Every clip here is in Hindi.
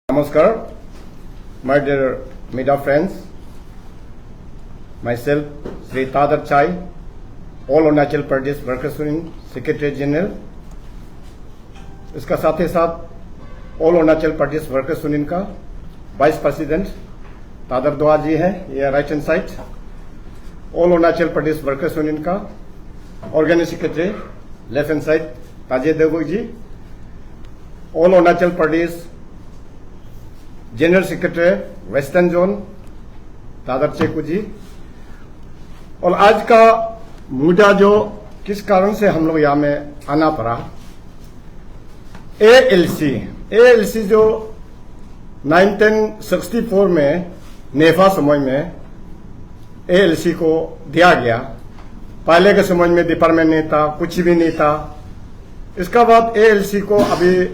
Namaskar, my dear media friends. Myself, Sri Tadar Chai, All Arunachal Pradesh Workers Union Secretary General. इसका साथ ही साथ all Arunachal Pradesh workers union का वाइस प्रेसिडेंट तादर दुआ जी है, ये right hand side. All Arunachal Pradesh workers union का organise secretary left hand side Taje Devgui ji. All Arunachal Pradesh general secretary western zone Tadar Cheku ji. और आज का मुद्दा जो किस कारण से हम लोग यहाँ में आना पड़ा, एएलसी जो 1964 में नेफा समय में एएलसी को दिया गया। पहले के समय में डिपार्टमेंट नहीं था, कुछ भी नहीं था। इसका बाद एएलसी को अभी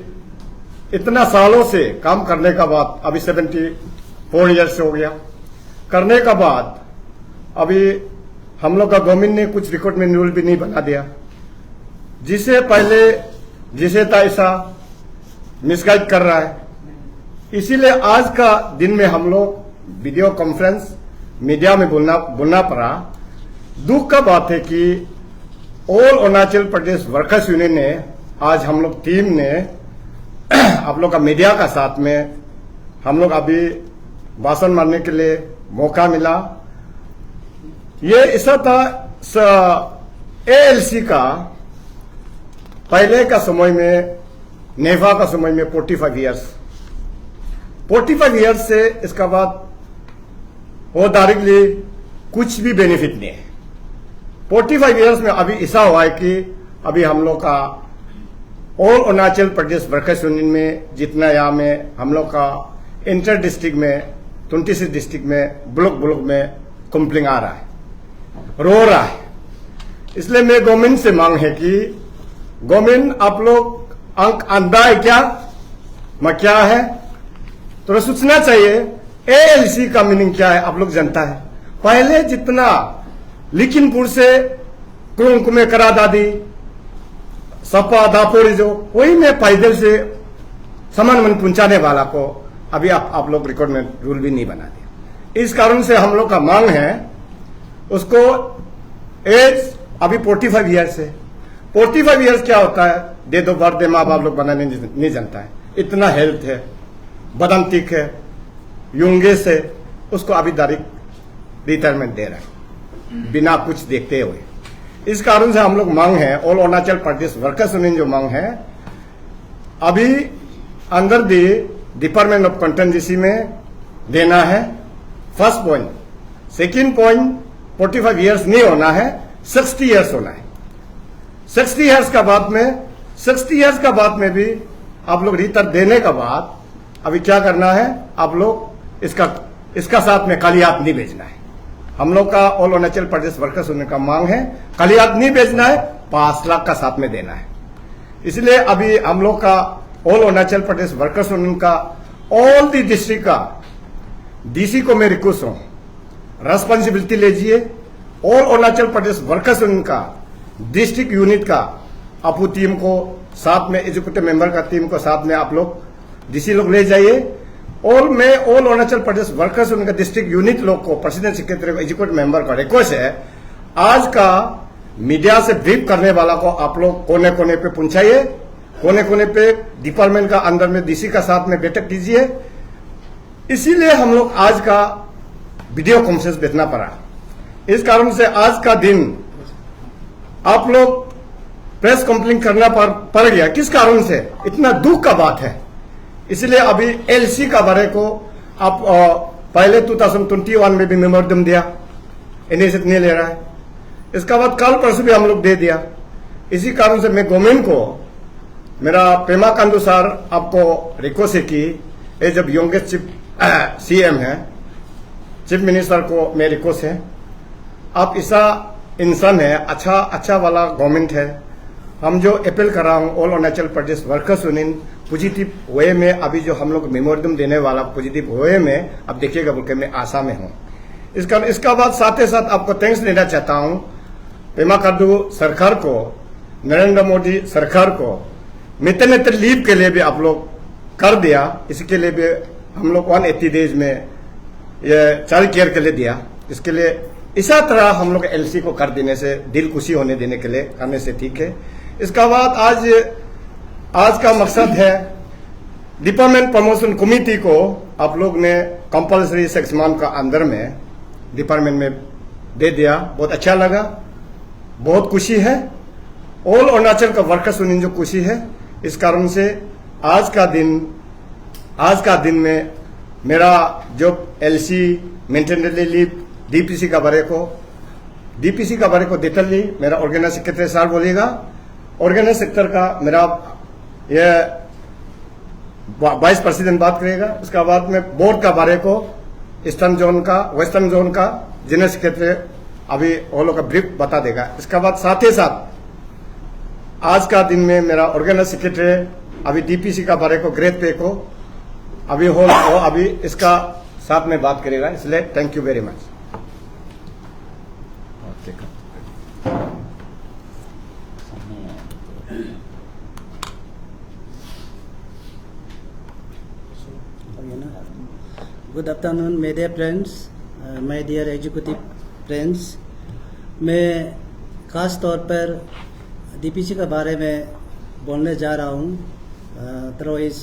इतना सालों से काम करने का बाद अभी 74 ईयर्स हो गया। करने का बाद अभी हम लोग का गवर्नमेंट ने कुछ रिकॉर्ड में रूल भी नहीं बना दिया, जिसे पहले जिसे था ऐसा मिसगाइड कर रहा है। इसीलिए आज का दिन में हम लोग वीडियो कॉन्फ्रेंस मीडिया में बोलना पड़ा। दुख का बात है कि all Arunachal Pradesh workers union ने आज हम लोग टीम ने आप लोग का मीडिया का साथ में हम लोग अभी भाषण मारने के लिए मौका मिला। ये ऐसा था एएलसी का पहले का समय में नेफा का समय में 45 ईयर्स से इसका बाद वो डायरेक्टली कुछ भी बेनिफिट नहीं है। 45 ईयर्स में अभी ऐसा हुआ है कि अभी हम लोग का all Arunachal Pradesh workers union में जितना यहाँ में हम लोग का इंटर डिस्ट्रिक्ट में 26 डिस्ट्रिक्ट में ब्लॉक में कंप्लेंट आ रहा है, रो रहा है। इसलिए मैं गवर्नमेंट से मांग है कि गवर्नमेंट आप लोग अंक अंधा है क्या है, तो सोचना चाहिए एएलसी का मीनिंग क्या है। आप लोग जानता है पहले जितना लिखिनपुर से कुरुंग करा दादी सपा दापोरी जो वही में पैदल से सामान मन पहुंचाने वाला को अभी आप लोग रिकॉर्ड में रूल भी नहीं बना दिया। इस कारण से हम लोग का मांग है उसको एज अभी 45 ईयर्स है। 45 ईयर्स क्या होता है, दे दो भर दे माँ बाप लोग बनाने नहीं जानता है। इतना हेल्थ है, बदन ठीक है, यंगेस्ट है, उसको अभी डायरेक्ट रिटायरमेंट दे रहा है बिना कुछ देखते हुए। इस कारण से हम लोग मांग है all Arunachal Pradesh workers union जो मांग है अभी अंदर दी डिपार्टमेंट ऑफ कंटेंजेंसी में देना है। First point. Second point 45 years नहीं होना है, 60 ईयर्स होना है। 60 ईयर्स का बाद में भी आप लोग रिटायर देने का बाद अभी क्या करना है, आप लोग इसका साथ में खाली हाथ नहीं भेजना है। हम लोग का all Arunachal Pradesh workers union का मांग है खाली हाथ नहीं भेजना है, 5 लाख का साथ में देना है। इसलिए अभी हम लोग का all Arunachal Pradesh workers union का ऑल दी डिस्ट्रिक्ट का डीसी को मैं रिक्वेस्ट हूं, रेस्पॉन्सिबिलिटी लीजिए। All Arunachal Pradesh workers union का डिस्ट्रिक्ट यूनिट का अपू टीम को साथ में एग्जीक्यूटिव मेंबर का टीम को साथ में आप लोग डीसी लोग ले जाइए। और मैं all Arunachal Pradesh workers union का डिस्ट्रिक्ट यूनिट लोग को प्रेसिडेंट सेक्रेटरी को एग्जीक्यूटिव मेंबर का रिक्वेस्ट है, आज का मीडिया से ब्रीफ करने वाला को आप लोग कोने कोने पे पहुंचाइए, कोने कोने पे डिपार्टमेंट का अंदर में डीसी का साथ में बैठक कीजिए। इसीलिए हम लोग आज का वीडियो कॉन्फ्रेंस भेजना पड़ा। इस कारण से आज का दिन आप लोग प्रेस कंप्लेंट करना पड़ गया। किस कारण से, इतना दुख का बात है। इसलिए अभी एलसी का बारे को आप पहले 2021 में भी मेमोरेंडम दिया, इनिशिएटिव नहीं ले रहा है। इसका बाद कल परसों भी हम लोग दे दिया। इसी कारण से मैं गवर्नमेंट को मेरा पेमा कांडू सर आपको रिक्वेस्ट है कि ये जब यंगेस्ट चीफ सीएम है, चीफ मिनिस्टर को मेरी रिक्वेस्ट है, आप ऐसा इंसान है, अच्छा वाला गवर्नमेंट है। हम जो अपील कर रहा हूँ all Arunachal Pradesh workers union positive way में अभी जो हम लोग मेमोरेंडम देने वाला पॉजिटिव वे में अब देखिएगा बोल के मैं आशा में हूँ। इसका बाद साथ ही साथ आपको थैंक्स देना चाहता हूँ पेमा खांडू सरकार को, नरेंद्र मोदी सरकार को, मितनेत्र लीव के लिए भी आप लोग कर दिया, इसके लिए भी हम लोग 180 डेज में ये चाइल्ड केयर के लिए दिया। इसके लिए इसी तरह हम लोग एलसी को कर देने से, दिल खुशी होने देने के लिए करने से ठीक है। इसका बाद आज का मकसद है डिपार्टमेंट प्रमोशन कमेटी को आप लोग ने कंपलसरी 6 मंथ का अंदर में डिपार्टमेंट में दे दिया। बहुत अच्छा लगा, बहुत खुशी है। ऑल अरुणाचल का वर्कर्स यूनियन जो खुशी है, इस कारण से आज का दिन में मेरा जो एलसी मेंटेनेंस लीव डीपीसी का बारे को डिटेलली मेरा ऑर्गेनाइज सेक्रेटरी सर बोलेगा। ऑर्गेनाइज सेक्टर का मेरा ये वाइस प्रेसिडेंट बात करेगा। इसका बाद में बोर्ड का बारे को ईस्टर्न जोन का, वेस्टर्न जोन का जनरल सेक्रेटरी अभी वो लोग का ब्रीफ बता देगा। इसका बाद साथ ही साथ आज का दिन में मेरा ऑर्गेनाइज सेक्रेटरी अभी डीपीसी का बारे को ग्रेड पे को अभी इसका साथ में बात करेगा। इसलिए thank you very much. Good afternoon मेरे friends, my dear executive friends. मैं खास तौर पर डीपीसी के बारे में बोलने जा रहा हूँ थ्रू इस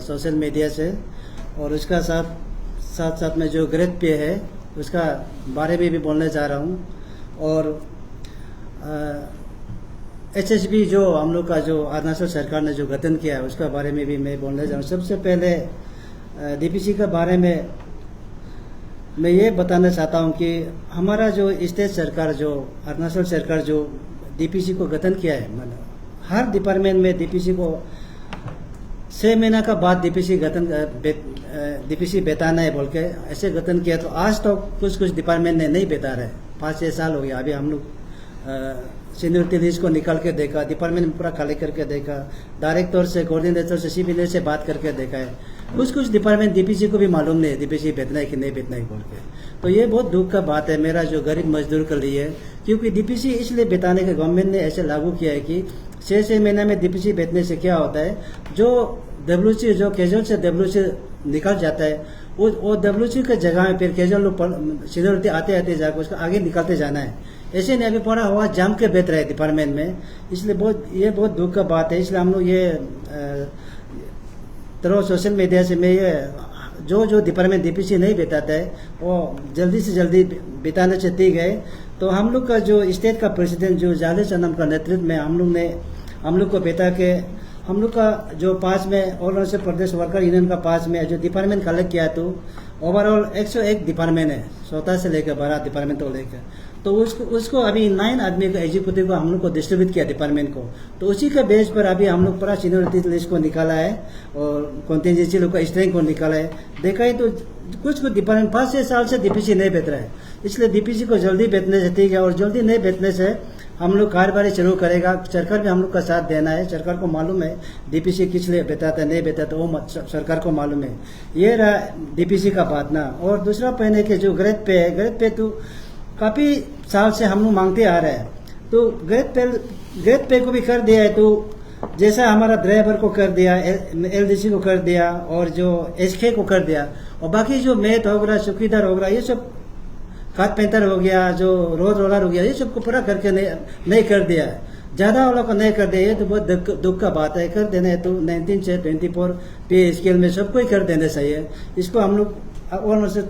सोशल मीडिया से, और उसका साथ में जो ग्रेड पे है उसका बारे में भी बोलने जा रहा हूँ। और एचएसबी जो हम लोग का जो अरुणाचल सरकार ने जो गठन किया है उसका बारे में भी मैं बोलने जा रहा हूँ। सबसे पहले डीपीसी के बारे में मैं ये बताना चाहता हूँ कि हमारा जो स्टेट सरकार, जो अरुणाचल सरकार जो डीपीसी को गठन किया है, मतलब हर डिपार्टमेंट में डीपीसी को 6 महीना का बाद डीपीसी बेताना है बोल के ऐसे गठन किया। तो आज तो कुछ डिपार्टमेंट ने नहीं बेता रहे, 5-6 साल हो गया। अभी हम लोग सीनियरिटी लिस्ट को निकाल के देखा, डिपार्टमेंट में पूरा खाली करके देखा, डायरेक्टर से, कोऑर्डिनेटर से, सीपीएल से बात करके देखा है। कुछ डिपार्टमेंट डीपीसी को भी मालूम नहीं है डीपीसी बेचना है कि नहीं बेचना है बोल के। तो ये बहुत दुख का बात है मेरा जो गरीब मजदूर के लिए, क्योंकि डीपीसी इसलिए बेताने के गवर्नमेंट ने ऐसे लागू किया है कि 6 महीने में डीपीसी बेचने से क्या होता है, जो डब्ल्यूसी जो कैजुअल से डब्ल्यूसी निकल जाता है वो डब्ल्यूसी के जगह में फिर कैजुअल लोग सीनियरिटी आते जाकर उसको आगे निकलते जाना है। ऐसे नहीं अभी पड़ा हुआ जाम के बेच रहे डिपार्टमेंट में, इसलिए ये बहुत दुख का बात है। इसलिए हम लोग ये थ्रू सोशल मीडिया से मैं ये जो डिपार्टमेंट डीपीसी नहीं बेताता है वो जल्दी से जल्दी बिताने से ठीक है। तो हम लोग का जो स्टेट का प्रेसिडेंट जो जाले चनम का नेतृत्व में हम लोग को बेता के हम लोग का जो 5 में अरुणाचल प्रदेश वर्कर यूनियन का 5 में जो डिपार्टमेंट कलेक्ट किया तो ओवरऑल 101 डिपार्टमेंट है, 14 से लेकर 12 डिपार्टमेंट को लेकर। तो उसको अभी 9 आदमी का एग्जीक्यूटिव को हम लोग को डिस्ट्रीब्यूट किया डिपार्टमेंट को। तो उसी के बेस पर अभी हम लोग पूरा सीनियरिटी लिस्ट को निकाला है और कॉन्टिजेंसी लोग का स्ट्रेंथ को निकाला है। देखा है तो कुछ डिपार्टमेंट 5-6 साल से डीपीसी नहीं बेच रहा है, इसलिए डीपीसी को जल्दी बेचने से ठीक है। और जल्दी नहीं बेचने से हम लोग कार्यवाही शुरू करेगा। सरकार भी हम लोग का साथ देना है। सरकार को मालूम है डीपीसी किस लिए बेचाता है नहीं बेचाता, वो सरकार को मालूम है। ये रहा डीपीसी का बात ना। और दूसरा पहले के जो ग्रेड पे है, ग्रेड पे तो काफी साल से हम लोग मांगते आ रहे हैं। तो ग्रेड पे को भी कर दिया है। तो जैसा हमारा ड्राइवर को कर दिया, एलडीसी को कर दिया और जो एसके को कर दिया, और बाकी जो मेट हो गया, चौकीदार हो गया, ये सब कारपेंटर हो गया, जो रोड रोलर हो गया, ये सबको पूरा करके नहीं कर दिया है। ज्यादा वालों को नहीं कर दिया, ये तो बहुत दुख का बात है। कर देना है तो 19 से 24 पे स्केल में सबको ही कर देना चाहिए। इसको हम लोग अरुणाचल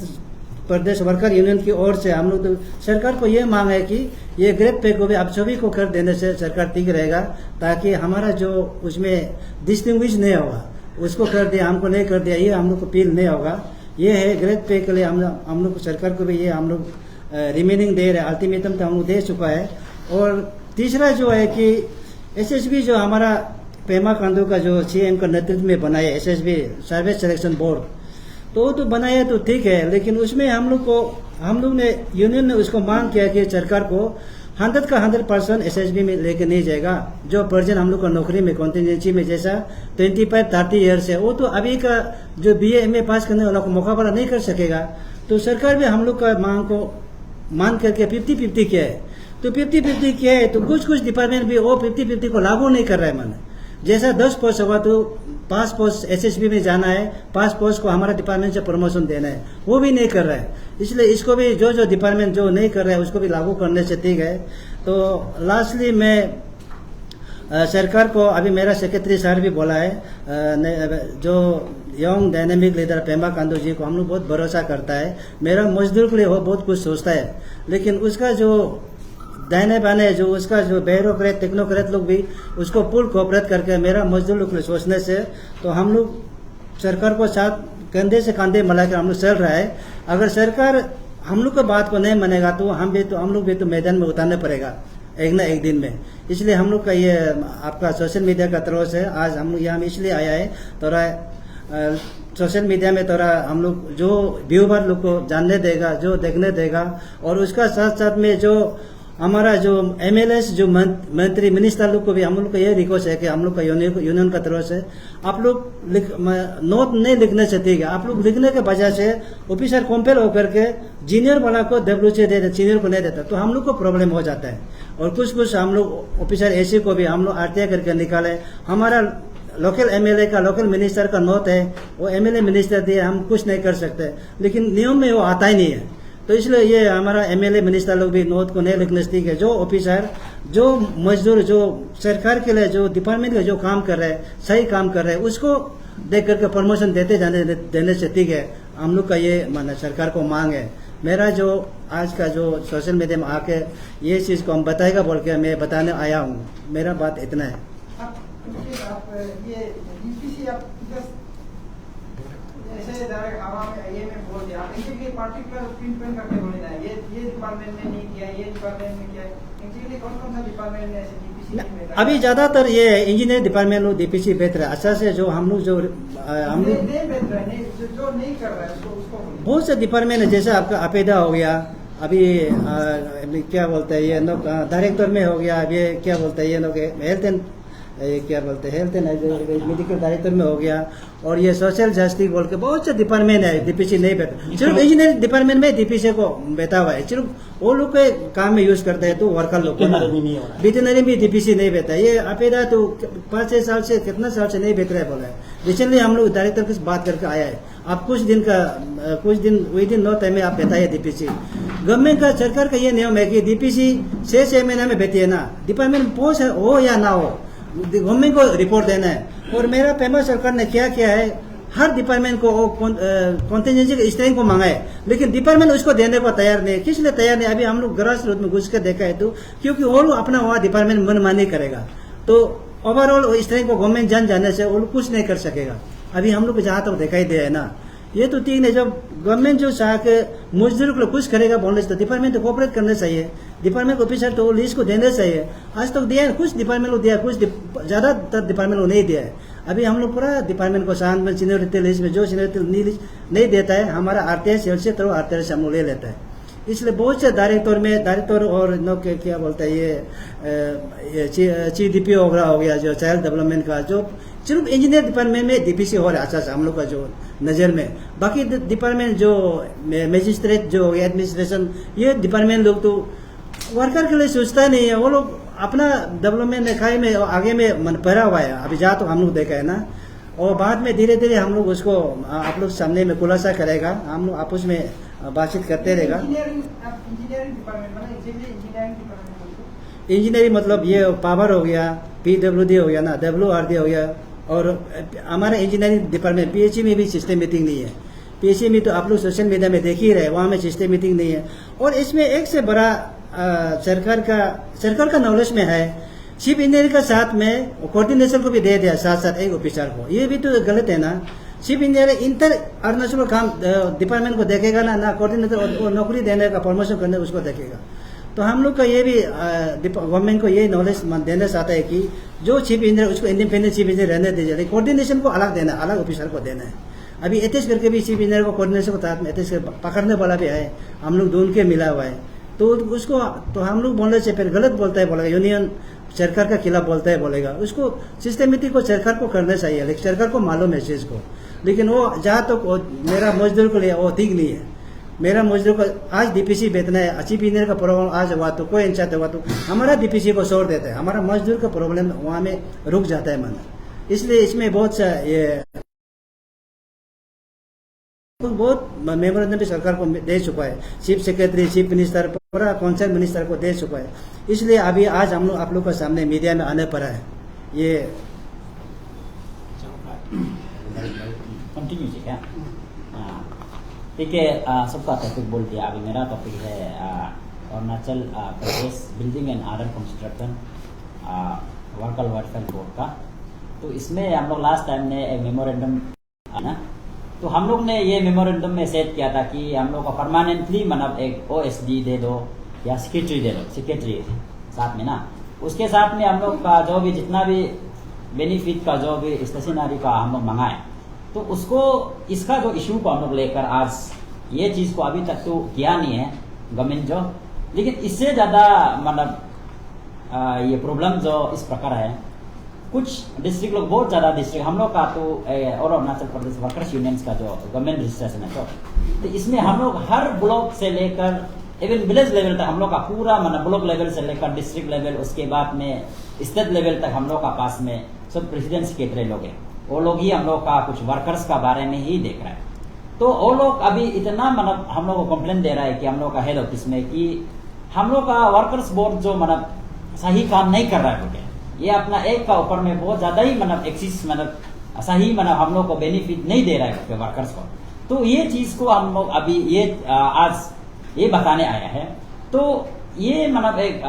प्रदेश वर्कर यूनियन की ओर से हम लोग तो सरकार को ये मांग है कि ये ग्रेड पे को भी आप सभी को कर देने से सरकार ठीक रहेगा, ताकि हमारा जो उसमें डिस्टिंग्विश नहीं होगा, उसको कर दिया हमको नहीं कर दिया, ये हम लोग को फील नहीं होगा। ये है ग्रेड पे के लिए हम लोग सरकार को भी ये हम लोग रिमेनिंग दे रहे, अल्टीमेटम तो हम लोग दे चुका है। और तीसरा जो है कि एसएसबी जो हमारा पेमा खांडू का जो सीएम का नेतृत्व में बनाया एसएसबी सर्विस सिलेक्शन बोर्ड, तो वो तो बनाया तो ठीक है, लेकिन उसमें हम लोग ने यूनियन ने उसको मांग किया कि सरकार को 100 का 100% एसएसबी में लेके नहीं जाएगा। जो पर्सन हम लोग का नौकरी में कॉन्टिजेंसी में जैसा 25-30 ईयर्स है, वो तो अभी का जो बीए एमए पास करने वाला को मुकाबला नहीं कर सकेगा। तो सरकार भी हम लोग का मांग को मान करके 50-50 किया है। तो 50-50 किया है तो कुछ डिपार्टमेंट भी वो 50-50 को लागू नहीं कर रहा है। माने जैसा 10 पोस्ट होगा तो 5 पोस्ट एसएसबी में जाना है, 5 पोस्ट को हमारा डिपार्टमेंट से प्रमोशन देना है, वो भी नहीं कर रहा है। इसलिए इसको भी जो डिपार्टमेंट जो नहीं कर रहा है उसको भी लागू करने से ठीक है। तो लास्टली मैं सरकार को, अभी मेरा सेक्रेटरी सर भी बोला है, जो young dynamic leader Pema Khandu ji को हम लोग बहुत भरोसा करता है। मेरा मजदूर के लिए वो बहुत कुछ सोचता है, लेकिन उसका जो दाहिने बाने जो उसका जो ब्यूरोक्रेट टेक्नोक्रेट लोग भी उसको फुल कोऑपरेट करके मेरा मजदूर लोग के लिए सोचने से तो हम लोग सरकार को साथ कंधे से कंधे मिलाकर हम लोग चल रहा है। अगर सरकार हम लोग की बात को नहीं मानेगा तो हम लोग भी तो मैदान में उतारना पड़ेगा एक ना एक दिन में। इसलिए हम लोग का ये आपका सोशल मीडिया का तरफ से आज हम लोग यहाँ इसलिए आया है, थोड़ा सोशल मीडिया में थोड़ा हम लोग जो व्यूवर लोग को जानने देगा, जो देखने देगा, और उसका साथ साथ में जो हमारा जो एमएलएस जो मंत्री मिनिस्टर लोग को भी हम लोग का ये रिक्वेस्ट है कि हम लोग का यूनियन का तरफ से आप लोग नोट नहीं लिखने से ठीक है, आप लोग लिखने के वजह से ऑफिसर कंपेयर होकर के जीनियर वाला को डब्ल्यूसी दे देता, सीनियर को नहीं देता, तो हम लोग को प्रॉब्लम हो जाता है। और कुछ हम लोग ऑफिसर ऐसे को भी हम लोग आरटीआई करके निकाले। हमारा लोकल एमएलए का, लोकल मिनिस्टर का नोट है, वो एमएलए मिनिस्टर दिए, हम कुछ नहीं कर सकते, लेकिन नियम में वो आता ही नहीं है। तो इसलिए ये हमारा एमएलए मिनिस्टर लोग भी नोट को नहीं लिखने से ठीक है। जो ऑफिसर, जो मजदूर, जो सरकार के लिए, जो डिपार्टमेंट के जो काम कर रहे हैं, सही काम कर रहे हैं, उसको देख करके प्रमोशन देने से ठीक है। हम लोग का ये माना सरकार को मांग है। मेरा जो आज का जो सोशल मीडिया में आके ये चीज़ को हम बताएगा बोल के मैं बताने आया हूँ। मेरा बात इतना है। आप ये DPC आप ऐसे डायरेक्ट हवा में ये में बोल दिया, इनके पार्टिकुलर पिन करके बोले ना, ये डिपार्टमेंट ने नहीं किया, ये डिपार्टमेंट में किया, एक्चुअली कौन सा डिपार्टमेंट ने ऐसे DPC में अभी ज्यादातर ये इंजीनियर डिपार्टमेंट लोग DPC बेच रहे हैं। अच्छा से जो हम लोग जो हम लोग नहीं बेच रहे हैं, जो नहीं कर रहा है उसको बहुत से डिपार्टमेंट है, जैसे आपका अपेदा हो गया, अभी क्या बोलते हैं ये लोग डायरेक्टर में हो गया, अभी क्या बोलते हैं ये लोग हेल्थ एंड मेडिकल डायरेक्टर में हो गया, और ये सोशल जस्टिस बोल के बहुत से डिपार्टमेंट है DPC नहीं बैठा। सिर्फ इंजीनियरिंग डिपार्टमेंट में DPC को बैठा हुआ है, सिर्फ वो लोग के काम में यूज करते हैं, तो वर्कर लोग वेटनरी भी DPC नहीं बैठा है। ये अपेदा तो 5-6 साल से, कितना साल से नहीं बैठ रहा है बोला है। रिसेंटली हम लोग डायरेक्टर के बात करके आया है, आप कुछ दिन विद इन नो टाइम में आप बताइए DPC। गवर्नमेंट का, सरकार का ये नियम है कि DPC 6 महीना में बैठिए ना, डिपार्टमेंट पोस्ट हो या ना हो, गवर्नमेंट को रिपोर्ट देना है। और मेरा पेमा सरकार ने क्या किया है, हर डिपार्टमेंट को कॉन्टिजेंसी के स्ट्रेंथ को मांगा है, लेकिन डिपार्टमेंट उसको देने को तैयार नहीं है। किस लिए तैयार नहीं? अभी हम लोग ग्रास रूट में घुस कर देखा है, तो क्योंकि वो लोग अपना वहाँ डिपार्टमेंट मनमानी करेगा, तो ओवरऑल स्ट्रेंथ को गवर्नमेंट जाने से वो लोग कुछ नहीं कर सकेगा। अभी हम लोग जहाँ तक दिखाई दे है ना, ये तो ठीक है। जब गवर्नमेंट जो चाह के मजदूर को कुछ करेगा बोलने से, तो डिपार्टमेंट को कोऑपरेट करना चाहिए, डिपार्टमेंट ऑफिसर तो लिस्ट को देना चाहिए। आज तक दिया है, कुछ डिपार्टमेंट को दिया, कुछ ज्यादातर डिपार्टमेंट को नहीं दिया है। अभी हम लोग पूरा डिपार्टमेंट को शांत में सीनियरिटी लिस्ट में, जो सीनियरिटी नहीं देता है, हमारा आरटीआई सेल से तो आरटीआई से हम लोग ले लेता है। इसलिए बहुत से डायरेक्टर और क्या बोलते हैं ये चीफ DPO हो गया, जो चाइल्ड डेवलपमेंट का, जो सिर्फ इंजीनियर डिपार्टमेंट में DPC हो रहा है। अच्छा से हम लोग का जो नज़र में, बाकी डिपार्टमेंट जो मजिस्ट्रेट जो एडमिनिस्ट्रेशन, ये डिपार्टमेंट लोग तो वर्कर के लिए सोचता नहीं है। वो लोग अपना डेवलपमेंट लिखाई में आगे में मन पहरा हुआ है। अभी जहाँ तो हम लोग देखा है ना, और बाद में धीरे धीरे हम लोग उसको आप लोग सामने में खुलासा करेगा, हम लोग आपस में बातचीत करते रहेगा। इंजीनियरिंग मतलब ये पावर हो गया, PWD हो गया ना, WRD हो गया, और हमारा इंजीनियरिंग डिपार्टमेंट PHE में भी सिस्टमेटिक नहीं है। PHE में तो आप लोग सोशल मीडिया में देख ही रहे, वहाँ में सिस्टमेटिक नहीं है। और इसमें एक से बड़ा सरकार का नॉलेज में है, चीफ इंजीनियर का साथ में कोऑर्डिनेशन को भी दे दिया साथ साथ एक ऑफिसर को। ये भी तो गलत है ना। चीफ इंजीनियर इंटर ऑर्गेनाइजेशनल काम डिपार्टमेंट को देखेगा ना कोऑर्डिनेटर और नौकरी देने का, प्रमोशन करने उसको देखेगा। तो हम लोग का ये भी गवर्नमेंट को ये नॉलेज देना चाहता है कि जो चीफ इंजीनियर उसको इंडिपेंडेंट चीफ इंजीनियर रहने दीजिए, कोऑर्डिनेशन को अलग देना, अलग ऑफिसर को देना है। अभी एथिक्स करके भी चीफ इंजीनियर को कोऑर्डिनेशन को साथ में एथिक्स पकड़ने वाला भी है, हम लोग ढूंढ के मिला हुआ है। तो उसको तो हम लोग बोलने से फिर गलत बोलता है, बोलेगा यूनियन सरकार का खिलाफ बोलता है, बोलेगा। उसको सिस्टमेटिक को सरकार को करना चाहिए, लेकिन सरकार को मालूम है चीज़ को, लेकिन वो जहाँ तक तो मेरा मजदूर के लिए वो ठीक नहीं है। मेरा मजदूर को आज डीपीसी बेचना है, अच्छी पीने का प्रॉब्लम आज हुआ तो कोई इंचाते हुआ तो हमारा डीपीसी को छोड़ देता है, हमारा मजदूर का प्रॉब्लम वहाँ में रुक जाता है मन। इसलिए इसमें बहुत सा ये बहुत मेमोरेंडम भी सरकार को दे चुका है, चीफ सेक्रेटरी, चीफ मिनिस्टर, पूरा कॉन्सर्न मिनिस्टर को दे चुका है। इसलिए अभी आज हम लोग आप लोग के सामने मीडिया में आने पड़ा है। ये कंटिन्यू से क्या? ठीक है, सबका टॉपिक बोल दिया। अभी मेरा टॉपिक है Arunachal Pradesh building and urban construction worker welfare board का। तो इसमें हम लोग लास्ट टाइम ने एक मेमोरेंडम ना, तो हम लोग ने ये मेमोरेंडम में सेट किया था कि हम लोग को परमानेंटली मतलब एक ओएसडी दे दो या सेक्रेटरी दे दो, सेक्रेटरी साथ में ना। उसके साथ में हम लोग का जो भी जितना भी बेनिफिट का जो भी स्टेशनरी का हम लोग मंगाए, तो उसको इसका जो इशू को हम लोग लेकर आज ये चीज़ को अभी तक तो किया नहीं है गवर्नमेंट जो, लेकिन इससे ज़्यादा मतलब ये प्रॉब्लम जो इस प्रकार है, कुछ डिस्ट्रिक्ट लोग बहुत ज़्यादा डिस्ट्रिक्ट हम लोग का तो और अरुणाचल प्रदेश वर्कर्स यूनियंस का जो गवर्नमेंट रजिस्ट्रेशन है तो इसमें हम लोग हर ब्लॉक से लेकर इवन विलेज लेवल तक हम लोग का पूरा मतलब ब्लॉक लेवल से लेकर डिस्ट्रिक्ट लेवल, उसके बाद में स्टेट लेवल तक हम लोग का पास में सब प्रेसिडेंट सेक्रेटरी लोग हैं, वो लोग ही हम लोग का कुछ वर्कर्स का बारे में ही देख रहा है। तो वो लोग अभी इतना मतलब हम लोग को कंप्लेन दे रहा है कि हम लोग का हेड ऑफिस में कि हम लोग का वर्कर्स बोर्ड जो मतलब सही काम नहीं कर रहा है बोले, ये अपना एक का ऊपर में बहुत ज्यादा ही मतलब एक्सिस मतलब सही मतलब हम लोग को बेनिफिट नहीं दे रहा है वर्कर्स को। तो ये चीज को हम लोग अभी ये आज ये बताने आया है। तो ये मतलब एक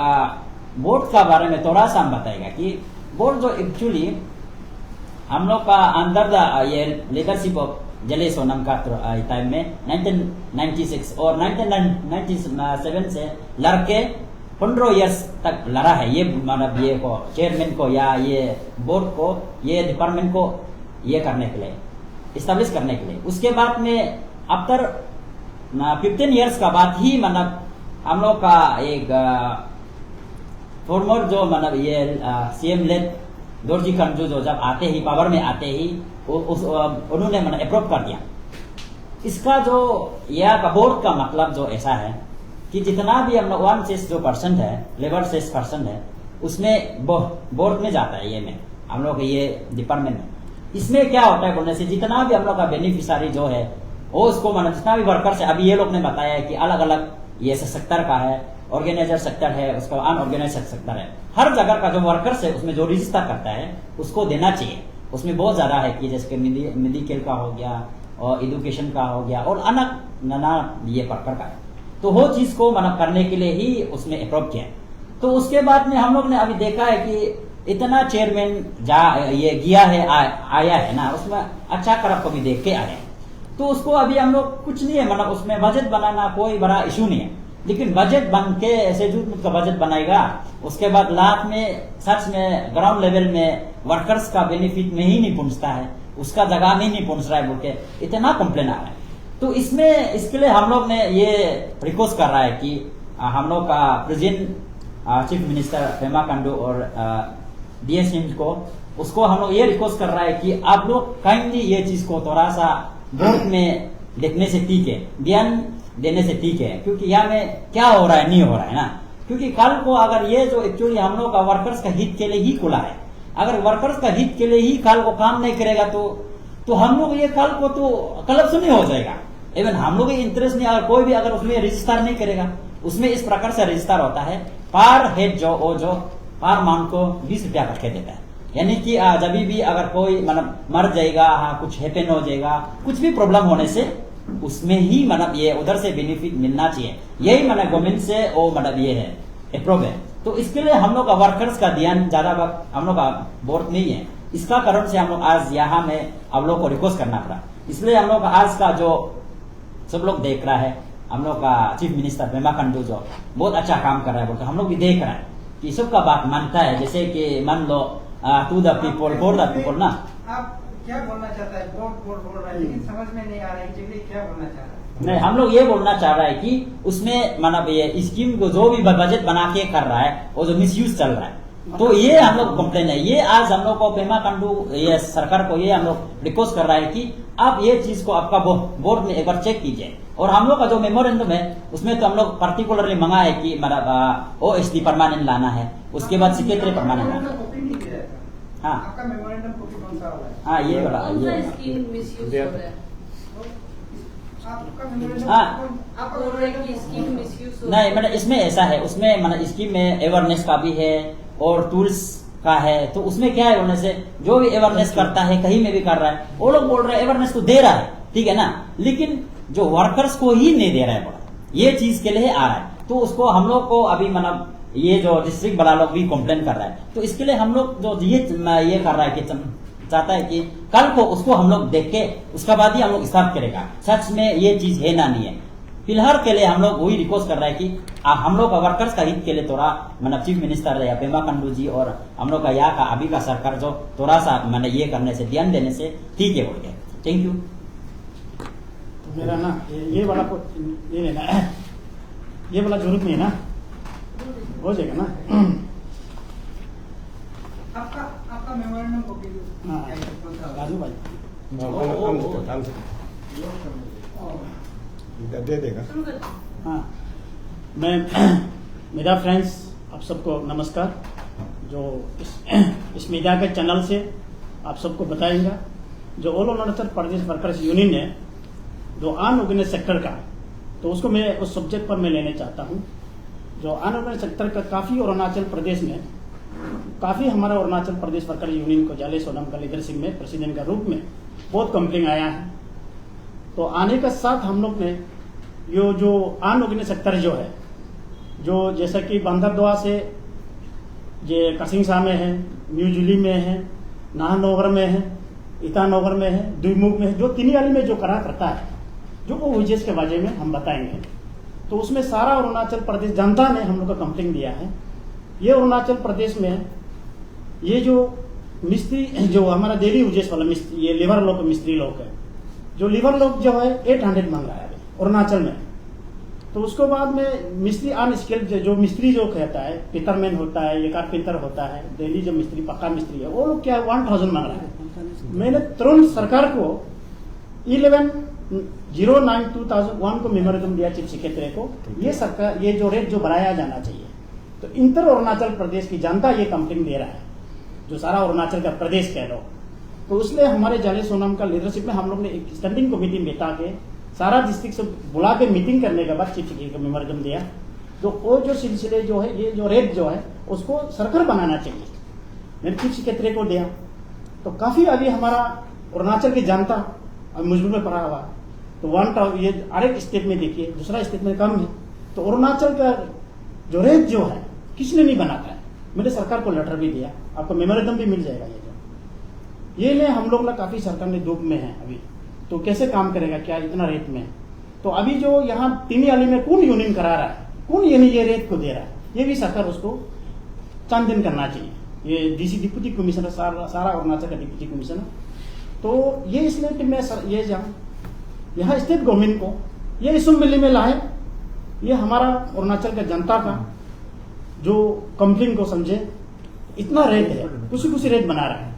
बोर्ड का बारे में थोड़ा सा हम बताएगा कि बोर्ड जो एक्चुअली हम लोग का अंडर ये लीडरशिप ऑफ जले सोनम का टाइम में 1996 और 1997 से लड़के 15 इयर्स तक लड़ा है ये मतलब ये को चेयरमैन को या ये बोर्ड को ये डिपार्टमेंट को ये करने के लिए इस्टेब्लिश करने के लिए। उसके बाद में आफ्टर 15 इयर्स का बाद ही मतलब हम लोग का एक फॉर्मर जो मतलब ये सीएम लेड दोरजी खंडू जो जब आते ही पावर में आते ही उन्होंने मतलब अप्रूव कर दिया। इसका जो यह का बोर्ड का मतलब जो ऐसा है कि जितना भी हम लोग 1/6% है लेबर 6% है उसमें बोर्ड में जाता है ये में हम लोग ये डिपार्टमेंट में। इसमें क्या होता है बोलने से जितना भी हम लोग का बेनिफिशियरी जो है वो उसको मतलब जितना भी वर्कर्स है, अभी ये लोग ने बताया है कि अलग अलग ये सेक्टर का है, ऑर्गेनाइजर सेक्टर है, उसका अनऑर्गेनाइज सेक्टर है, हर जगह का जो वर्कर्स है उसमें जो रजिस्टर करता है उसको देना चाहिए। उसमें बहुत ज्यादा है कि जैसे मेडिकल का हो गया और एजुकेशन का हो गया और नाना ये प्रकार का है। तो वो चीज को मतलब करने के लिए ही उसमें अप्रूव किया। तो उसके बाद में हम लोग ने अभी देखा है कि इतना चेयरमैन ये गया है आया है ना, उसमें अच्छा खराब को भी देख के आया है। तो उसको अभी हम लोग कुछ नहीं है मतलब उसमें बजट बनाना कोई बड़ा इशू नहीं है, लेकिन बजट बन के ऐसे जूट का बजट बनाएगा, उसके बाद लाख में सच में ग्राउंड लेवल में वर्कर्स का बेनिफिट में ही नहीं पहुंचता है, उसका जगह में ही नहीं पहुंच रहा है बोल के इतना कंप्लेन आ रहा है। तो इसमें इसके लिए हम लोग ने ये रिक्वेस्ट कर रहा है कि हम लोग का present chief minister Pema Khandu और डीएस को उसको हम लोग ये रिक्वेस्ट कर रहा है कि आप लोग काइंडली ये चीज को थोड़ा सा बोर्ड में देखने से ठीक है, ध्यान देने से ठीक है, क्योंकि यहाँ में क्या हो रहा है नहीं हो रहा है ना। क्योंकि कल को अगर ये जो एक्चुअली हम लोग का वर्कर्स का हित के लिए ही खुला है, अगर वर्कर्स का हित के लिए ही कल को काम नहीं करेगा तो हम लोग ये कल को तो करप्शन ही हो जाएगा। इवन हम लोग इंटरेस्ट नहीं, अगर कोई भी अगर उसमें रजिस्टर नहीं करेगा, उसमें इस प्रकार से रजिस्टर होता है पर हेड जो पर मंथ को 20 रुपया करके देता है, यानी कि जब भी अगर कोई मतलब मर जाएगा, कुछ हैपन हो जाएगा, कुछ भी प्रॉब्लम होने से उसमें ही मतलब ये उधर से बेनिफिट मिलना चाहिए, यही मतलब गवर्नमेंट से वो मतलब ये है अप्रूव है। तो इसके लिए हम लोग का वर्कर्स का ध्यान ज्यादा हम लोग का बोर्ड नहीं है, इसका कारण से हम लोग आज यहाँ में आप लोग को रिक्वेस्ट करना पड़ा। इसलिए हम लोग आज का जो सब लोग देख रहा है, हम लोग का चीफ मिनिस्टर पेमा खांडू जो बहुत अच्छा काम कर रहा है बोलते हम लोग भी देख रहे हैं कि सबका बात मानता है, जैसे कि मान लो to the people for the people ना। आप क्या बोलना चाहता है? बोर्ड बोल रहा है लेकिन समझ में नहीं आ रहा है क्या बोलना चाह रहा है। नहीं, हम लोग ये बोलना चाह रहा है कि उसमें मतलब ये स्कीम को जो भी बजट बना के कर रहा है वो जो मिसयूज चल रहा है, तो ये हम लोग कंप्लेन है, ये आज हम लोग को पेमा खांडू ये सरकार को ये हम लोग रिक्वेस्ट कर रहा है कि आप ये चीज को आपका बोर्ड में एक बार चेक कीजिए। और हम लोग का जो मेमोरेंडम है उसमें तो हम लोग पर्टिकुलरली मांगा है कि मतलब OSD परमानेंट लाना है, उसके बाद सेक्रेटरी परमानेंट लाना है। कॉपी नहीं दे रहा था। हाँ आपका मेमोरेंडम कॉपी कौन सा वाला है? हाँ ये वाला कौन सा ये स्कीम मिसयूज हो रहा है? आपका मेमोरेंडम हाँ। आपका बोल रहे हैं कि मेमोरेंडम स्कीम मिसयूज हो नहीं मतलब इसमें ऐसा है, उसमें मतलब स्कीम में अवेयरनेस का भी है और टूरिस्ट का है। तो उसमें क्या है अवेयरनेस है, जो भी अवेयरनेस करता है कहीं में भी कर रहा है, वो लोग बोल रहे हैं अवेयरनेस तो दे रहा है, ठीक है ना, लेकिन जो वर्कर्स को ही नहीं दे रहा है बोला, ये चीज के लिए आ रहा है। तो उसको हम लोग को अभी मतलब ये जो डिस्ट्रिक्ट वाला लोग भी कंप्लेन कर रहा है, तो इसके लिए हम लोग जो ये कर रहा है कि चाहता है कि कल को उसको हम लोग देख के उसका बाद ही हम लोग स्टार्ट करेगा, सच में ये चीज है ना नहीं है। फिलहाल के लिए हम लोग वही रिक्वेस्ट कर रहे हैं कि हम लोग का वर्कर्स का हित के लिए थोड़ा मतलब चीफ मिनिस्टर या पेमा खांडू जी और हम लोग का यहाँ का अभी का सरकार जो थोड़ा सा मैंने ये करने से ध्यान देने से ठीक है बोल के। Thank you. तो मेरा ना ये वाला को ये लेना है, ये वाला जरूरत नहीं है ना, हो जाएगा ना। आपका मेमोरेंडम कॉपी हाँ कौन सा वाला है? राजू भाई दे देगा। शुरू कर। हाँ मैं मेरा फ्रेंड्स आप सबको नमस्कार। जो इस मीडिया के चैनल से आप सबको बताएंगा जो all Arunachal Pradesh workers union है जो अनऑर्गेनाइज सेक्टर का, तो उसको मैं उस सब्जेक्ट पर मैं लेने चाहता हूँ। जो अनऑर्गेनाइज सेक्टर का काफ़ी अरुणाचल प्रदेश में काफ़ी हमारा अरुणाचल प्रदेश वर्कर यूनियन को जाले सोनम का लीडरशिप में प्रेसिडेंट का रूप में बहुत कंप्लेन आया है। तो आने के साथ हम लोग ने ये जो अनऑर्गेनाइज सेक्टर जो है, जो जैसा कि बंदरदुआ से ये कसिंगसा में है, न्यू जुली में है, नाहनोवर में है, ईटानगर में है, दुईमुख में है, जो तिनियाली में जो करा करता है, जो वो विजेस के बारे में हम बताएंगे। तो उसमें सारा अरुणाचल प्रदेश जनता ने हम लोग का कंप्लेन दिया है। ये अरुणाचल प्रदेश में ये जो मिस्त्री जो हमारा डेली यूजेस वाला मिस्त्री, ये लेबर लोग मिस्त्री लोग है, जो लेबर लोग जो है 800 मांग रहा है अरुणाचल में। तो उसके बाद में मिस्त्री अनस्किल्ड जो मिस्त्री जो कहता है, पिटरमैन होता है, ये कारपेंटर होता है, डेली जो मिस्त्री पक्का मिस्त्री है, वो लोग क्या 1000 मांग रहा है। मैंने तुरंत सरकार को 11/09/2001 को मेमोरेंडम दिया चीफ सेक्रेटरी को, ये सरकार ये जो रेट जो बढ़ाया जाना चाहिए। तो इंटर अरुणाचल प्रदेश की जनता ये कंप्लेन दे रहा है, जो सारा अरुणाचल का प्रदेश कह लो। तो इसलिए हमारे जाले सोनम का लीडरशिप में हम लोग ने एक स्टैंडिंग कमेटी बैठा के सारा डिस्ट्रिक्ट से बुला के मीटिंग करने के बाद चीफ सेक्रेटरी को मेमोरेंडम दिया। तो वो जो सिलसिले जो है, ये जो रेट जो है उसको सरकार बनाना चाहिए, मैंने चीफ सेक्रेटरी को दिया। तो काफी अभी हमारा अरुणाचल की जनता अभी मुश्किल में पड़ा हुआ। तो ये अनेक स्टेट में देखिए, दूसरा स्टेट में कम है। तो अरुणाचल का जो रेट जो है किसने नहीं बनाता है। मैंने सरकार को लेटर भी दिया, आपको मेमोरेंडम भी मिल जाएगा। ये ले हम लोग ना काफी सरकार ने दुख में है अभी, तो कैसे काम करेगा क्या इतना रेट में। तो अभी जो यहाँ तिनियाली में कौन यूनियन करा रहा है, कौन ये रेट को दे रहा है, ये भी सरकार उसको चांदन करना चाहिए। ये डीसी डिप्टी कमिश्नर सारा अरुणाचल का डिप्टी कमिश्नर। तो ये इसलिए मैं ये यहाँ स्टेट गवर्नमेंट को ये असेंबली में लाए, ये हमारा अरुणाचल का जनता का जो कंप्लेन को समझे। इतना रेट है, कुछ रेट बना रहा है,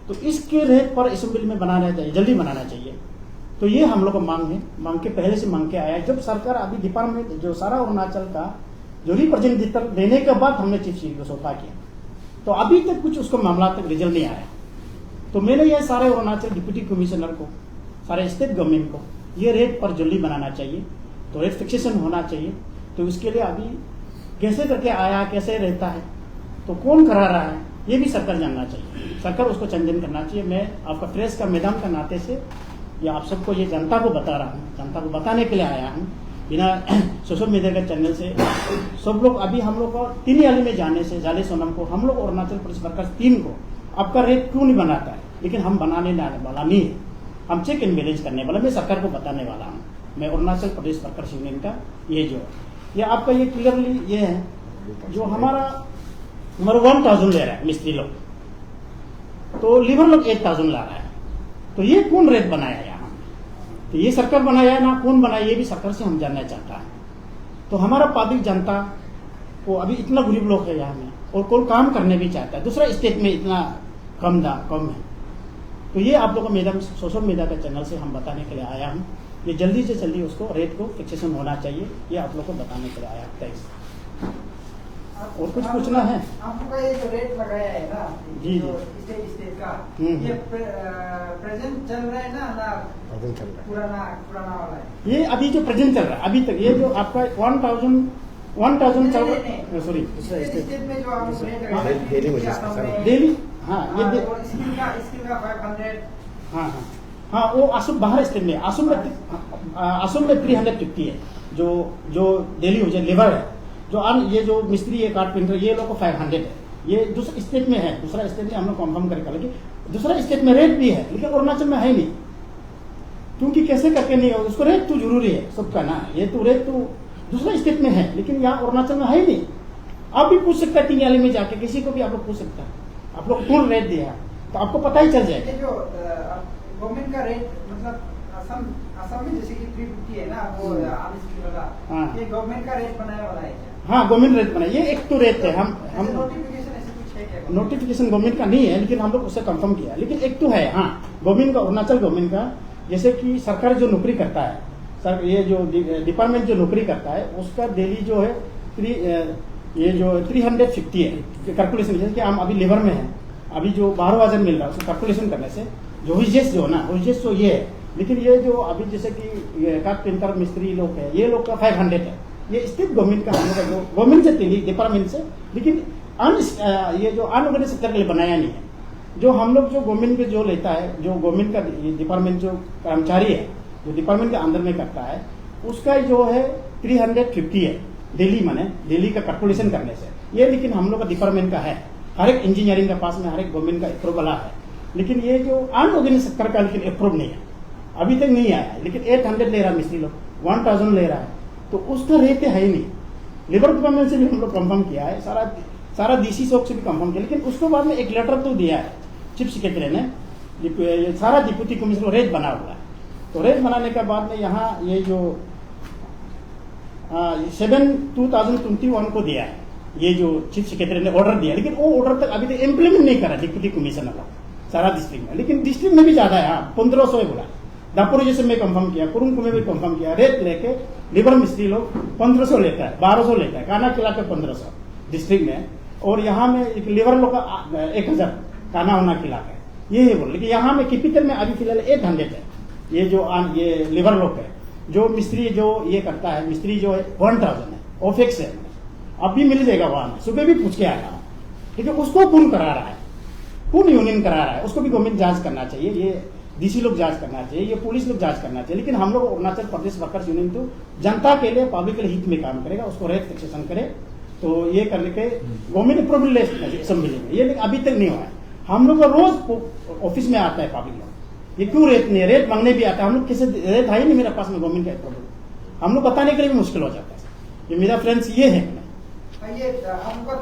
तो इसके रेट पर असेंबली में बनाना चाहिए, जल्दी बनाना चाहिए। तो ये हम लोग को मांग है, मांग के पहले से मांग के आया। जब सरकार अभी डिपार्टमेंट जो सारा अरुणाचल का जो रिप्रेजेंटेटिव देने के बाद हमने चीफ सेक्रेटरी को सौंपा किया, तो अभी तक कुछ उसको मामला तक रिजल्ट नहीं आया। तो मैंने ये सारे अरुणाचल डिप्टी कमिश्नर को, सारे स्टेट गवर्नमेंट को ये रेट पर जल्दी बनाना चाहिए, तो रेट फिक्सेशन होना चाहिए। तो इसके लिए अभी कैसे करके आया, कैसे रहता है, तो कौन करा रहा है, ये भी सरकार जानना चाहिए, सरकार उसको चंदन करना चाहिए। मैं आपका प्रेस का मैदान का नाते से ये आप सबको ये जनता को बता रहा हूँ, जनता को बताने के लिए आया हूँ, बिना सोशल मीडिया के चैनल से। सब लोग अभी हम लोग को तिनियाली में जाने से जाले सोनम को हम लोग अरुणाचल प्रदेश वर्कर्स टीम को आपका रेट क्यों नहीं बनाता है, लेकिन हम बनाने वाला नहीं है, हम चेक एंड बैलेंस करने वाला, मैं सरकार को बताने वाला हूँ। मैं अरुणाचल प्रदेश वर्कर्स यूनियन का ये आपका ये क्लियरली ये है, जो हमारा 1000 ले रहा है मिस्त्री लोग, तो लेबर लोग 8000 ला रहा है। तो ये कौन रेट बनाया यहाँ, तो ये सरकार बनाया है ना कौन बनाया, ये भी सरकार से हम जानना चाहता है। तो हमारा पब्लिक जनता को अभी इतना गरीब लोग है यहाँ में, और कोई काम करने भी चाहता है, दूसरा स्टेट में इतना कम है। तो ये आप लोगों को सोशल मीडिया के चैनल से हम बताने के लिए आया हूँ, ये जल्दी से जल्दी उसको रेट को फिक्सेशन होना चाहिए, ये आप लोग को बताने के लिए आया। थैंक्स। और कुछ पूछना है? आपका ये जो रेट लगाया है ना, जी, जो स्टेट का, ये प्रेजेंट चल रहा है ना पुराना वाला है? ये अभी जो प्रेजेंट चल रहा है अभी तक, ये जो आपका 1000 चल रहा, सॉरी स्टेट में जो आप रेट हाँ, डेली में डेली, हाँ ये स्किल का 500। हाँ हाँ हाँ, वो असम बाहर स्टेट में, असम में 350 है जो डेली हो जाए लेबर है, जो ये जो मिस्त्री है, कारपेंटर, ये लोग को 500 है। ये दूसरे स्टेट में है, दूसरा स्टेट में हम लोग कंफर्म करके, लेकिन दूसरा स्टेट में रेट भी है, लेकिन अरुणाचल में है नहीं, क्योंकि कैसे करके नहीं होगा, उसको रेट तो जरूरी है सबका ना, ये तो रेट तो दूसरा स्टेट में है, लेकिन यहाँ अरुणाचल में है नहीं। आप भी पूछ सकते हैं टिंगाली में जाके, किसी को भी आप लोग पूछ सकते हैं, आप लोग फुल रेट दिया तो आपको पता ही चल जाएगा। जो गवर्नमेंट का रेट, मतलब असम में जैसे कि 350 है ना, वो अनस्किल वाला, ये गवर्नमेंट का रेट बनाया वाला है क्या? हाँ, गवर्नमेंट रेट बनाया, ये एक तो रेट है। हम नोटिफिकेशन ऐसे कुछ है क्या? नोटिफिकेशन गवर्नमेंट का नहीं है, लेकिन हम लोग उससे कंफर्म किया, लेकिन एक तो है हाँ गवर्नमेंट का, अरुणाचल गवर्नमेंट का, जैसे कि सरकार जो नौकरी करता है, सर ये जो डिपार्टमेंट जो नौकरी करता है उसका डेली जो है ये जो 350 है कैलकुलेशन। जैसे कि हम अभी लेबर में हैं, अभी जो 12,000 मिल रहा है उसको कैलकुलेशन करने से जो विजेस जो है ना, विजेस तो ये है, लेकिन ये जो अभी जैसे कि कारपेंटर मिस्त्री लोग है, ये लोग का 500 है। ये स्टेट गवर्नमेंट का, हम लोग का जो गवर्नमेंट से डिपार्टमेंट से, लेकिन ये जो अनऑर्गेनाइज सेक्टर के लिए बनाया नहीं है। जो हम लोग जो गवर्नमेंट में जो लेता है, जो गवर्नमेंट का डिपार्टमेंट जो कर्मचारी है, जो डिपार्टमेंट के अंदर में करता है, उसका जो है 350 है डेली, माने डेली का कैलकुलेशन करने से ये, लेकिन हम लोग का डिपार्टमेंट का है, हर एक इंजीनियरिंग के पास में हर एक गवर्नमेंट का अप्रूवल है, लेकिन ये जो अनऑर्गेनाइज सेक्टर का लेकिन अप्रूव नहीं है, अभी तक नहीं आया है। लेकिन 800 ले रहा है मिस्त्री लोग, 1000 ले रहा है, तो उसका रेट है ही नहीं। लेबर डिपार्टमेंट से भी हम लोग कंफर्म किया है, सारा डीसी चौक से भी कंफर्म किया, लेकिन उसके बाद में एक लेटर तो दिया है चीफ सेक्रेटरी ने, ये सारा डिप्यूटी कमिश्नर रेट बना हुआ है। तो रेट बनाने के बाद में यहाँ ये जो 7/2021 को दिया है, ये जो चीफ सेक्रेटरी ने ऑर्डर दिया, लेकिन वो ऑर्डर तक अभी तक इम्प्लीमेंट नहीं करा डिप्यूटी कमिश्नर का सारा डिस्ट्रिक्ट में, लेकिन डिस्ट्रिक्ट में भी ज्यादा है। हाँ 1500 बोला, दापुर जैसे में कंफर्म किया, कुरुंग में भी कंफर्म किया, रेट लेके लेबर मिस्त्री लोग 1500 लेता है, 1200 लेता है, काना किला के 1500 डिस्ट्रिक्ट में, और यहाँ में एक लेबर लोग का 1000 काना होना किला का, ये है बोल। लेकिन यहाँ में कैपिटल में अभी फिलहाल 800 है, ये जो ये लेबर लोग है, जो मिस्त्री जो ये करता है, मिस्त्री जो है 1000 है, ऑफिक्स है, अब भी मिल जाएगा वहां में, सुबह भी पूछ के आया, लेकिन उसको पूर्ण करा रहा है, पूर्ण यूनियन करा रहा है, उसको भी गवर्नमेंट जांच करना चाहिए, ये डीसी लोग जांच करना चाहिए, ये पुलिस लोग जांच करना चाहिए। लेकिन हम लोग अरुणाचल प्रदेश वर्कर्स यूनियन तो जनता के लिए, पब्लिक के लिए हित में काम करेगा, उसको रेट फिक्सेशन करे, तो ये करने के गवर्नमेंट अप्रूवल ले असेंबली में, ये अभी तक नहीं हुआ है। हम लोग रोज ऑफिस में आता है पब्लिक लोग, ये क्यों रेट नहीं है, रेट मांगने भी आता है, हम लोग किसी रेट है ही नहीं मेरे पास में गवर्नमेंट का अप्रूवल, हम लोग बताने के लिए भी मुश्किल हो जाता है। ये मेरा फ्रेंड्स ये है, ये हमको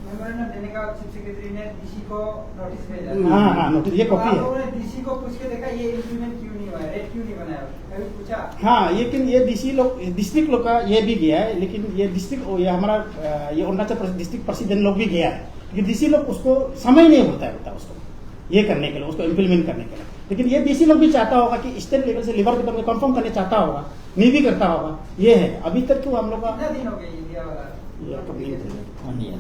मेमोरेंडम देने का चीफ सेक्रेटरी ने डीसी को नोटिस भेजा। हाँ नोटिस, ये कॉपी है। उन्होंने डीसी को पूछ के देखा ये इंप्लीमेंट क्यों नहीं हुआ है, रेट क्यों नहीं बनाया, कभी पूछा? हाँ, लेकिन ये डीसी लोग, डिस्ट्रिक्ट लोग का ये भी गया है, लेकिन ये डिस्ट्रिक्ट, ये हमारा ये अरुणाचल डिस्ट्रिक्ट प्रेसिडेंट लोग भी गया है, लेकिन डीसी लोग उसको समय नहीं होता उसको ये करने के लिए, उसको इम्प्लीमेंट करने के लिए। लेकिन ये डीसी लोग भी चाहता होगा कि स्टेट लेवल से लेबर डिपार्टमेंट कंफर्म करने चाहता होगा, नहीं भी करता होगा, ये है। अभी तक तो हम लोग का कितना दिन हो गया इंडिया वाला? 1 year।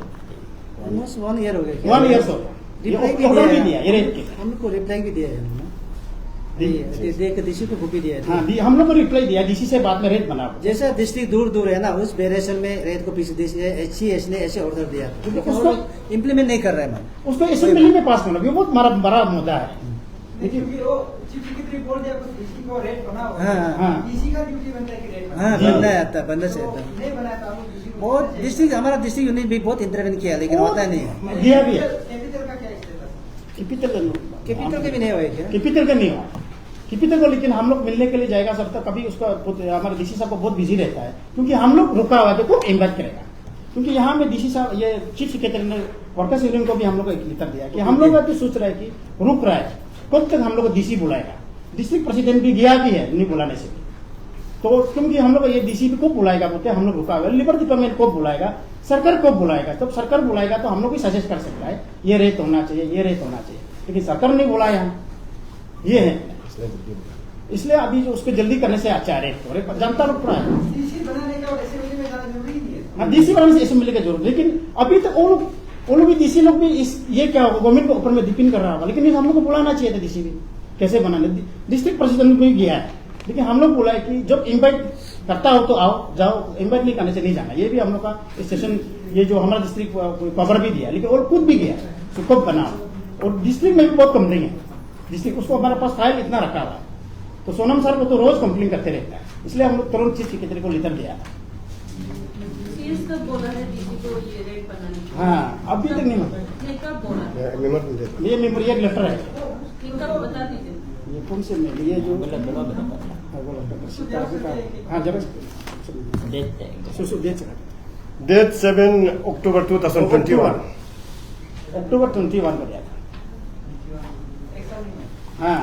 ऑलमोस्ट 1 ईयर हो गया। 1 ईयर हो रिप्लाई गया, ऑर्डर भी दिया, ये रेट के हम लोग को रिप्लाई भी दिया है उन्होंने, देख डीसी को कॉपी दिया है। हाँ, हम लोग को रिप्लाई दिया, डीसी से बाद में रेट बना। जैसा डिस्ट्रिक्ट दूर है ना, उस वेरिएशन में रेट को पीछे एचसीएस ने ऐसे ऑर्डर दिया, उसको इम्प्लीमेंट नहीं कर रहा है मैम, उसको असेंबली में पास करना, ये बहुत बड़ा मुद्दा है। क्योंकि वो चीफ सेक्रेटरी बोल दिया कुछ डीसी को रेट बना हुआ हाँ, है, हाँ। डीसी का ड्यूटी बनता है कि रेट हाँ बनना आता है, बनना तो चाहिए। नहीं बनाया था, हम लोग डीसी को बहुत डिस्ट्रिक्ट, हमारा डिस्ट्रिक्ट यूनिट भी बहुत इंटरवेंट किया, लेकिन होता नहीं है। दिया भी है, कैपिटल का क्या स्टेटस? कैपिटल कैपिटल के भी नहीं हुआ क्या? कैपिटल का नहीं हुआ, कैपिटल को, लेकिन हम लोग मिलने के लिए जाएगा सब, तक कभी उसका हमारा डीसी साहब को बहुत बिजी रहता है, क्योंकि हम लोग रुका हुआ है, तो इन्वाइट करेगा, क्योंकि यहाँ में डीसी साहब, ये चीफ सेक्रेटरी ने वर्कर्स यूनियन को भी हम लोग को एक लेटर दिया कि हम लोग तो सोच रहे हैं कि रुक रहा है, कब तक हम लोग को डीसी बुलाएगा। डिस्ट्रिक्ट प्रेसिडेंट भी गया भी है नहीं बुलाने से भी, तो क्योंकि हम लोग ये डीसी को बुलाएगा बोलते हम लोग रुका हुआ, लेबर डिपार्टमेंट को बुलाएगा, सरकार को बुलाएगा, तब सरकार बुलाएगा तो हम लोग भी सजेस्ट कर सकता है ये रेट होना चाहिए, ये रेट होना चाहिए, लेकिन सरकार नहीं बुलाया, ये है। इसलिए अभी जो उसको जल्दी करने से अच्छा रेट हो रहे, जनता लोग पूरा है। डीसी बनाने का और असेंबली में जाना जरूरी नहीं है। हाँ, डीसी बनाने से असेंबली का जरूरत, लेकिन अभी तक वो लोग भी डीसी लोग भी इस ये क्या होगा, गवर्नमेंट के ऊपर में डिपेंड कर रहा होगा, लेकिन हम लोग को बुलाना चाहिए था डीसी भी, कैसे बनाने, डिस्ट्रिक्ट प्रेसिडेंट भी गया है, लेकिन हम लोग बोला है कि जब इन्वाइट करता हो तो आओ जाओ, इन्वाइट नहीं करने से नहीं जाना। ये भी हम लोग का स्टेशन, ये जो हमारा डिस्ट्रिक्ट खबर भी दिया, लेकिन वो खुद भी गया सुखब बनाओ, और डिस्ट्रिक्ट में भी बहुत कंप्लेन है, डिस्ट्रिक्ट उसको हमारे पास फाइल इतना रखा हुआ है, तो सोनम सर को तो रोज कंप्लेन करते रहता है, इसलिए हम लोग तुरंत चीज सेक्रेटरी को लेटर दिया था। सीएस कब बोला है डीसी को ये रेट बनाने के लिए? हाँ, अभी तक नहीं मालूम, नहीं, कब बोला? ये मेमोरी एक लेटर है, कब बता दीजिए। ये कौन से में ये जो हाँ जरा डेट 7 अक्टूबर 2021। अक्टूबर 21 को दिया था। एक साल में। हाँ